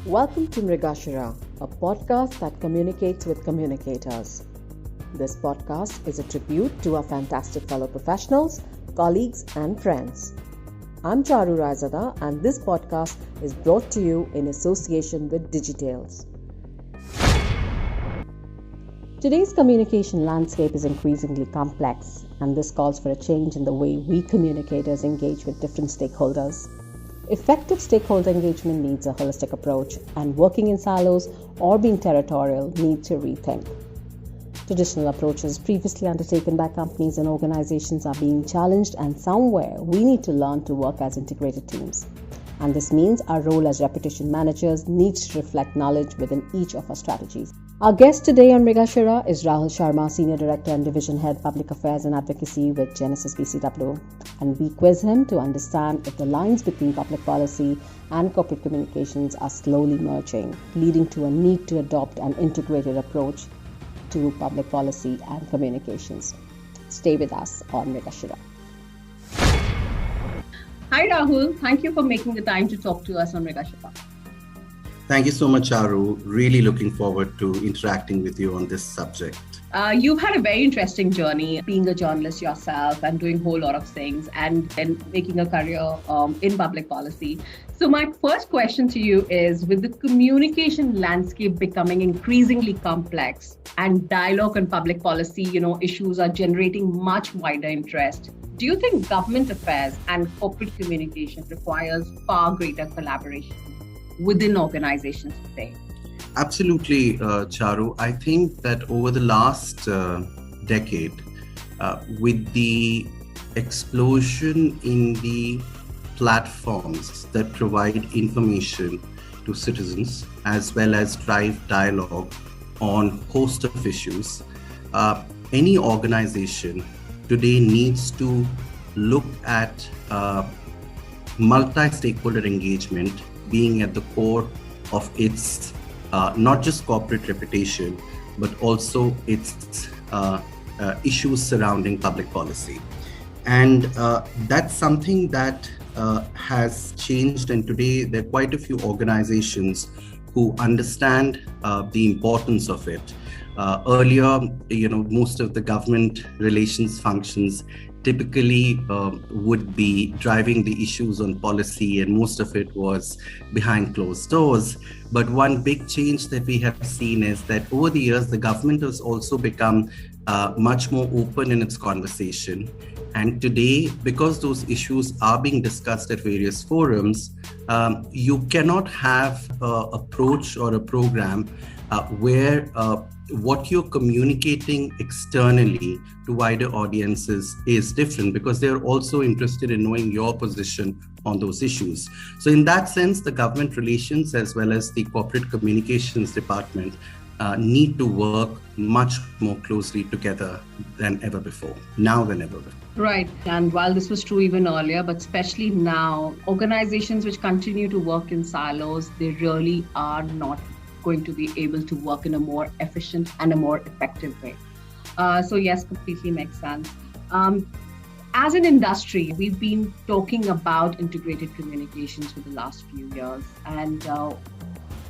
Welcome to Mrigashira, a podcast that communicates with communicators. This podcast is a tribute to our fantastic fellow professionals, colleagues, and friends. I'm Charu Raizada, and this podcast is brought to you in association with Digitales. Today's communication landscape is increasingly complex, and this calls for a change in the way we communicators engage with different stakeholders. Effective stakeholder engagement needs a holistic approach, and working in silos or being territorial needs a rethink. Traditional approaches previously undertaken by companies and organizations are being challenged, and somewhere we need to learn to work as integrated teams. And this means our role as reputation managers needs to reflect knowledge within each of our strategies. Our guest today on Mrigashira is Rahul Sharma, Senior Director and Division Head Public Affairs and Advocacy with Genesis BCW. And we quiz him to understand if the lines between public policy and corporate communications are slowly merging, leading to a need to adopt an integrated approach to public policy and communications. Stay with us on Mrigashira. Hi Rahul, thank you for making the time to talk to us on Mrigashira. Thank you so much, Charu. Really looking forward to interacting with you on this subject. You've had a very interesting journey being a journalist yourself and doing a whole lot of things and then making a career in public policy. So my first question to you is, with the communication landscape becoming increasingly complex and dialogue on public policy, issues are generating much wider interest, do you think government affairs and corporate communication requires far greater collaboration within organizations today? Absolutely, Charu. I think that over the last decade, with the explosion in the platforms that provide information to citizens as well as drive dialogue on a host of issues, any organization today needs to look at multi-stakeholder engagement being at the core of its not just corporate reputation, but also its issues surrounding public policy. And that's something that has changed. And today there are quite a few organizations who understand the importance of it. Earlier, most of the government relations functions typically would be driving the issues on policy, and most of it was behind closed doors. But one big change that we have seen is that over the years, the government has also become much more open in its conversation. And today, because those issues are being discussed at various forums, you cannot have an approach or a program where what you're communicating externally to wider audiences is different, because they're also interested in knowing your position on those issues. So in that sense, the government relations as well as the corporate communications department need to work much more closely together than ever before, now than ever before. Right. And while this was true even earlier, but especially now, organizations which continue to work in silos, they really are not going to be able to work in a more efficient and a more effective way. So yes, completely makes sense. As an industry, we've been talking about integrated communications for the last few years. And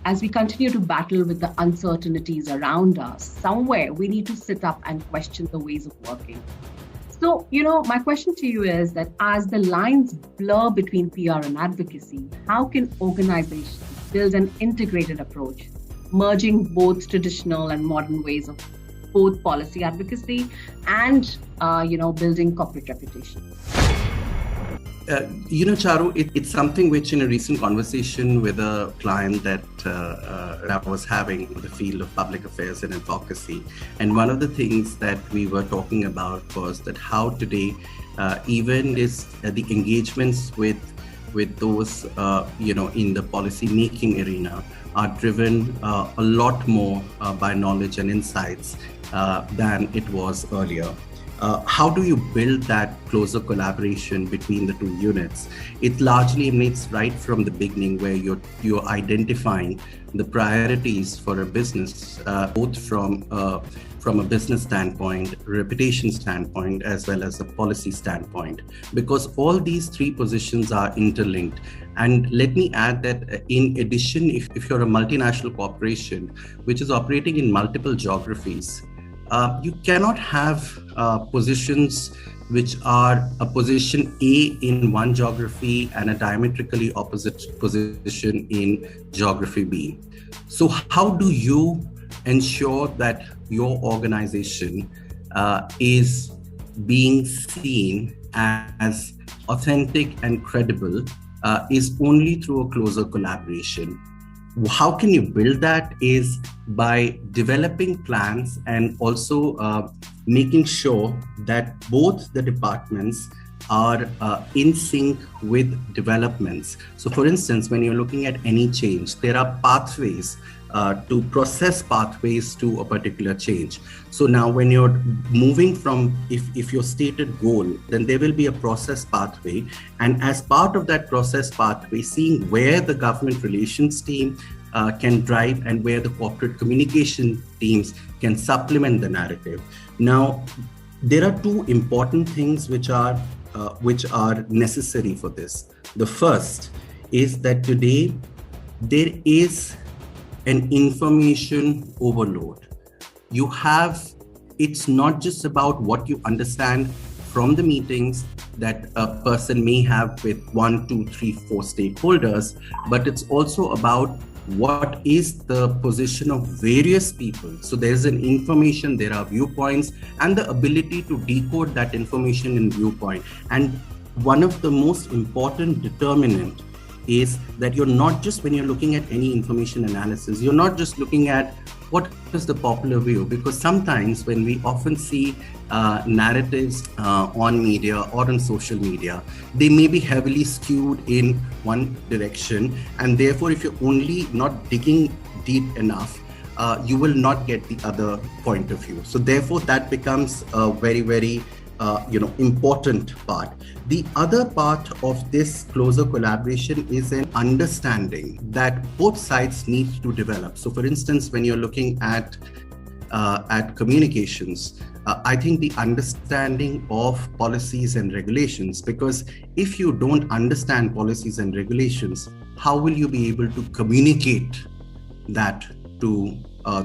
as we continue to battle with the uncertainties around us, somewhere we need to sit up and question the ways of working. So, my question to you is that as the lines blur between PR and advocacy, how can organizations build an integrated approach, merging both traditional and modern ways of both policy advocacy and, building corporate reputation? Charu, it's something which in a recent conversation with a client that I was having in the field of public affairs and advocacy. And one of the things that we were talking about was that how today, even is the engagements with those, in the policy making arena are driven a lot more by knowledge and insights than it was earlier. How do you build that closer collaboration between the two units, it largely emanates right from the beginning, where you're identifying the priorities for a business, both from a business standpoint, reputation standpoint, as well as a policy standpoint, because all these three positions are interlinked. And let me add that in addition, if you're a multinational corporation which is operating in multiple geographies, you cannot have positions which are a position A in one geography and a diametrically opposite position in geography B. So how do you ensure that your organization is being seen as authentic and credible is only through a closer collaboration. How can you build that is by developing plans and also making sure that both the departments are in sync with developments. So for instance, when you're looking at any change, there are pathways to process pathways to a particular change. So now when you're moving from, if your stated goal, then there will be a process pathway. And as part of that process pathway, seeing where the government relations team can drive and where the corporate communication teams can supplement the narrative. Now, there are two important things which are necessary for this. The first is that today there is an information overload. It's not just about what you understand from the meetings that a person may have with 1, 2, 3, 4 stakeholders, but it's also about what is the position of various people. So there's an information, there are viewpoints, and the ability to decode that information in viewpoint. And one of the most important determinant is that you're not just, when you're looking at any information analysis, you're not just looking at what is the popular view, because sometimes when we often see narratives on media or on social media, they may be heavily skewed in one direction, and therefore if you're only not digging deep enough, you will not get the other point of view. So therefore that becomes a very, very important part. The other part of this closer collaboration is an understanding that both sides need to develop. So for instance, when you're looking at communications, I think the understanding of policies and regulations, because if you don't understand policies and regulations, how will you be able to communicate that to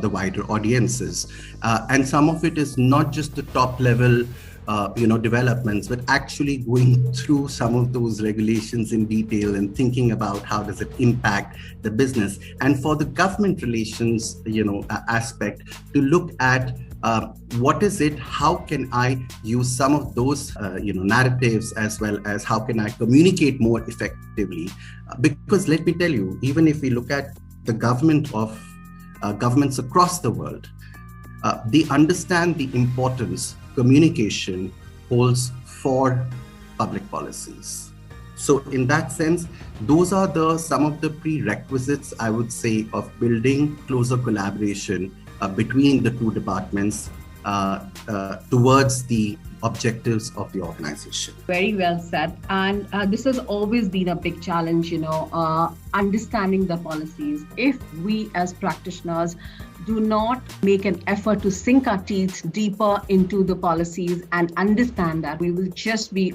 the wider audiences? And some of it is not just the top level developments, but actually going through some of those regulations in detail and thinking about how does it impact the business. And for the government relations, aspect, to look at what is it, how can I use some of those, narratives, as well as how can I communicate more effectively? Because let me tell you, even if we look at the government of governments across the world, they understand the importance communication holds for public policies. So in that sense, those are some of the prerequisites, I would say, of building closer collaboration between the two departments towards the objectives of the organization. Very well said. And this has always been a big challenge, understanding the policies. If we as practitioners do not make an effort to sink our teeth deeper into the policies and understand that, we will just be,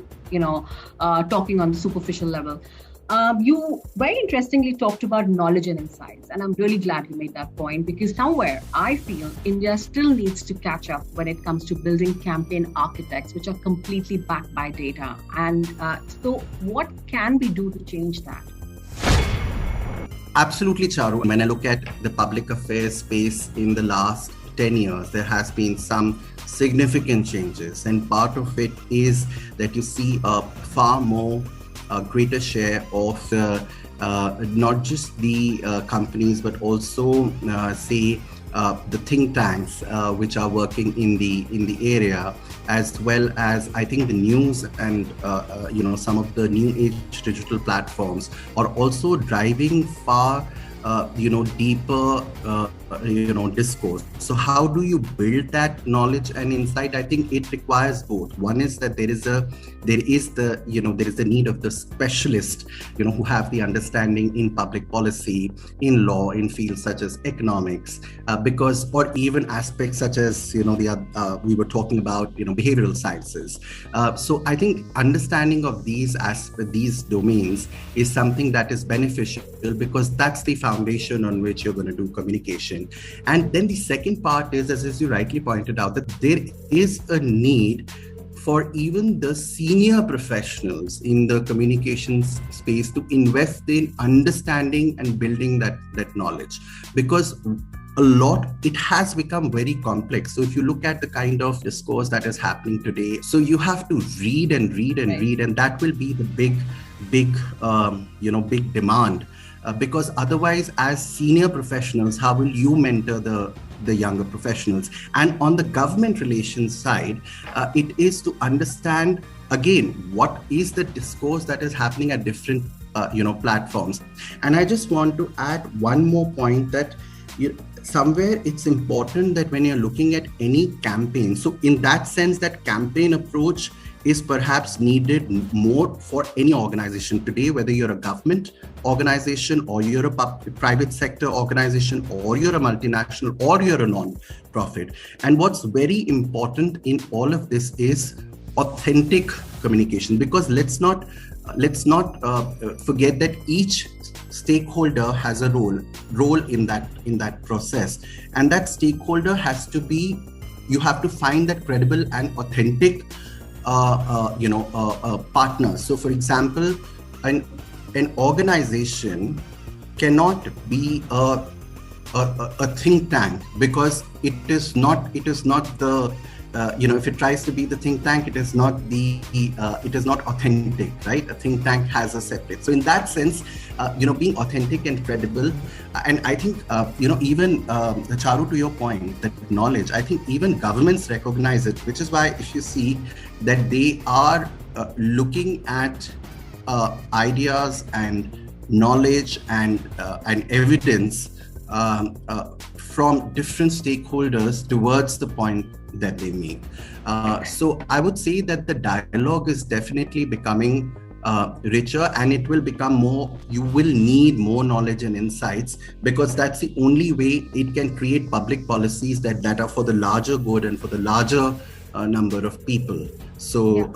talking on the superficial level. You very interestingly talked about knowledge and insights, and I'm really glad you made that point, because somewhere I feel India still needs to catch up when it comes to building campaign architects which are completely backed by data. And so what can we do to change that? Absolutely, Charu. When I look at the public affairs space in the last 10 years, there has been some significant changes. And part of it is that you see a far more greater share of not just the companies, but also the think tanks which are working in the area, as well as I think the news and some of the new age digital platforms are also driving far deeper discourse. So how do you build that knowledge and insight? I think it requires both. One is that there is the need of the specialist, who have the understanding in public policy, in law, in fields such as economics, or even aspects such as we were talking about behavioral sciences. So I think understanding of these domains is something that is beneficial, because that's the foundation on which you're going to do communication. And then the second part is, as you rightly pointed out, that there is a need for even the senior professionals in the communications space to invest in understanding and building that knowledge, because it has become very complex. So if you look at the kind of discourse that is happening today, so you have to read and read and read, and that will be the big demand. Because otherwise, as senior professionals, how will you mentor the younger professionals? And on the government relations side, it is to understand, again, what is the discourse that is happening at different platforms. And I just want to add one more point, that somewhere it's important that when you're looking at any campaign, so in that sense, that campaign approach is perhaps needed more for any organization today, whether you're a government organization or you're a private sector organization or you're a multinational or you're a non-profit. And what's very important in all of this is authentic communication, because let's not forget that each stakeholder has a role in that process, and that stakeholder has to be, you have to find that credible and authentic partners. So for example, an organization cannot be a think tank, because it is not the if it tries to be the think tank, it is not authentic, right? A think tank has a separate. So in that sense, being authentic and credible, and I think even Charu, to your point, that knowledge, I think even governments recognize it, which is why if you see that they are looking at ideas and knowledge and evidence from different stakeholders towards the point that they make. So I would say that the dialogue is definitely becoming richer, and it will become more, you will need more knowledge and insights, because that's the only way it can create public policies that are for the larger good and for the larger number of people. So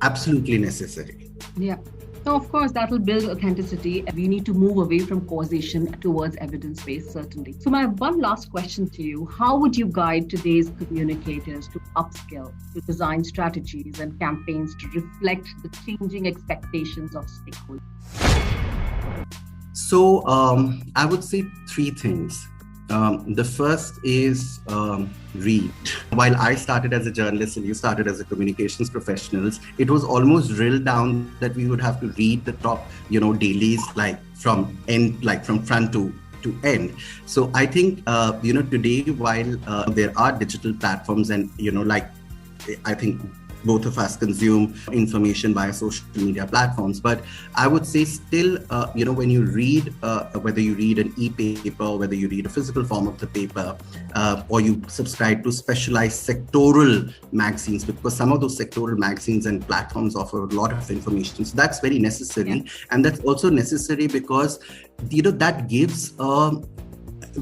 absolutely necessary. Yeah. So of course, that will build authenticity. We need to move away from causation towards evidence-based certainty. So my one last question to you, how would you guide today's communicators to upskill, to design strategies and campaigns to reflect the changing expectations of stakeholders? So I would say three things. The first is read. While I started as a journalist and you started as a communications professionals, it was almost drilled down that we would have to read the top, dailies, from front to end. So I think, today, while there are digital platforms and, I think both of us consume information via social media platforms. But I would say still, when you read, whether you read an e-paper, whether you read a physical form of the paper, or you subscribe to specialized sectoral magazines, because some of those sectoral magazines and platforms offer a lot of information. So that's very necessary. Yeah. And that's also necessary because, that gives,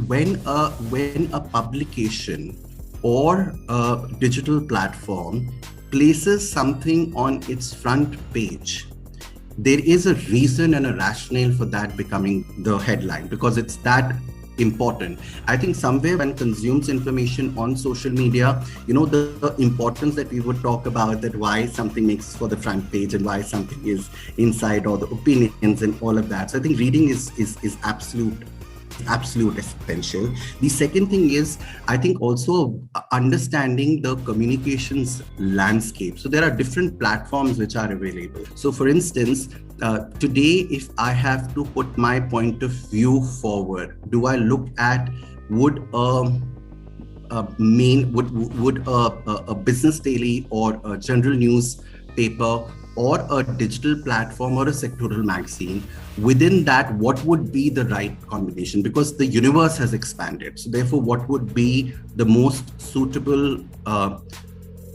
when a publication or a digital platform places something on its front page, there is a reason and a rationale for that becoming the headline, because it's that important. I think somewhere when consumes information on social media, the importance that we would talk about, that why something makes for the front page and why something is inside, or the opinions and all of that. So I think reading is absolute essential. The second thing is, I think also understanding the communications landscape. So there are different platforms which are available. So for instance, today, if I have to put my point of view forward, do I look at would a business daily or a general newspaper or a digital platform or a sectoral magazine, within that, what would be the right combination? Because the universe has expanded. So therefore, what would be the most suitable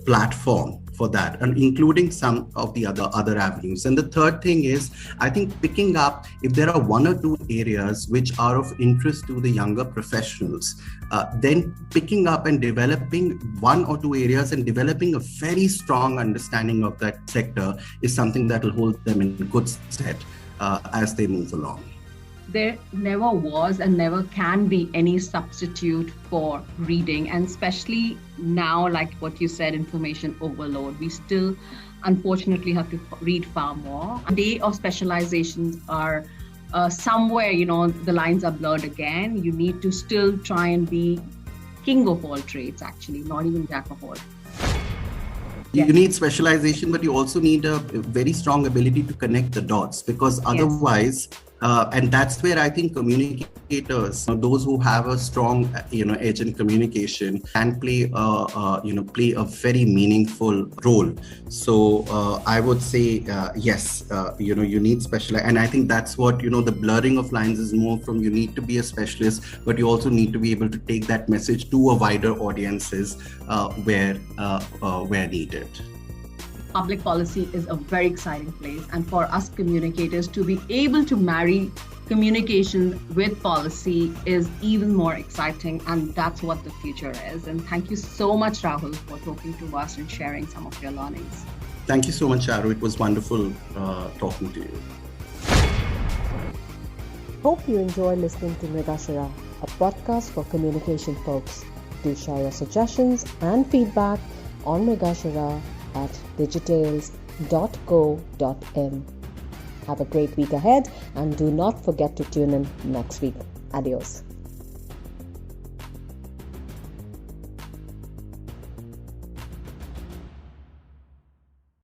platform for that, and including some of the other avenues. And the third thing is, I think picking up, if there are one or two areas which are of interest to the younger professionals, then picking up and developing one or two areas and developing a very strong understanding of that sector is something that will hold them in good stead as they move along. There never was and never can be any substitute for reading, and especially now, like what you said, information overload. We still unfortunately have to read far more. A day of specializations are somewhere, the lines are blurred again. You need to still try and be king of all trades, actually, not even jack of all. You need specialization, but you also need a very strong ability to connect the dots, because otherwise, and that's where I think communicators, those who have a strong, edge in communication, can play a very meaningful role. So I would say, yes, you need specialization. And I think that's what, the blurring of lines is more from, you need to be a specialist, but you also need to be able to take that message to a wider audiences where needed. Public policy is a very exciting place, and for us communicators to be able to marry communication with policy is even more exciting, and that's what the future is. And thank you so much, Rahul, for talking to us and sharing some of your learnings. Thank you so much, Charu. It was wonderful talking to you. Hope you enjoy listening to Mrigashira, a podcast for communication folks. Do share your suggestions and feedback on Mrigashira at digitales.co.in. Have a great week ahead, and do not forget to tune in next week. Adios.